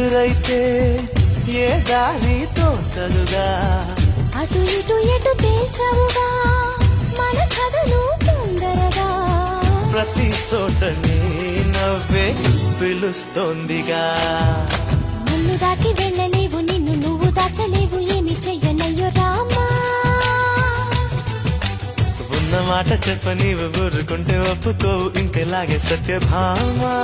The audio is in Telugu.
ఎదురైతే ఏ దారి తోచదుగా, అటు ఇటు ఎటు తేల్చవుగా మన కథలు తొందరగా. ప్రతి చోట నీ నవ్వే పిలుస్తోందిగా. నన్ను దాటి వెళ్ళలేవు, నిన్ను నువ్వు దాచలేవు, ఏమి చెయ్యనయ్యో రామా. ఉన్న మాట చెప్ప నీవు ఊరుకుంటే ఒప్పుకోవు ఇంకెలాగే సత్యభామా.